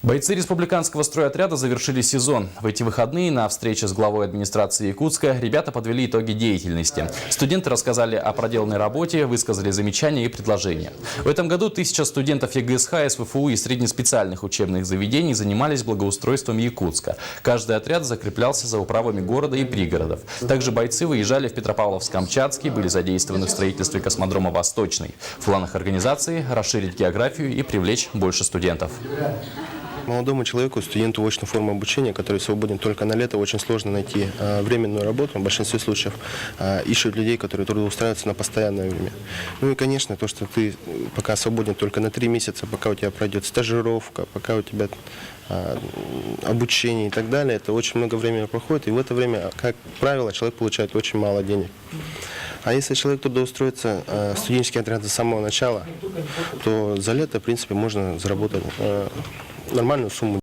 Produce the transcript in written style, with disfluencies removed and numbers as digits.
Бойцы республиканского стройотряда завершили сезон. В эти выходные на встрече с главой администрации Якутска ребята подвели итоги деятельности. Студенты рассказали о проделанной работе, высказали замечания и предложения. В этом году 1000 студентов ЕГСХ, СВФУ и среднеспециальных учебных заведений занимались благоустройством Якутска. Каждый отряд закреплялся за управами города и пригородов. Также бойцы выезжали в Петропавловск-Камчатский, были задействованы в строительстве космодрома «Восточный». В планах организации расширить географию и привлечь больше студентов. Молодому человеку, студенту очной формы обучения, который свободен только на лето, очень сложно найти временную работу. В большинстве случаев ищут людей, которые трудоустраиваются на постоянное время. Ну и, конечно, то, что ты пока свободен только на 3 месяца, пока у тебя пройдет стажировка, пока у тебя обучение и так далее, это очень много времени проходит. И в это время, как правило, человек получает очень мало денег. А если человек трудоустроится в студенческий отряд с самого начала, то за лето, в принципе, можно заработать нормальную сумму.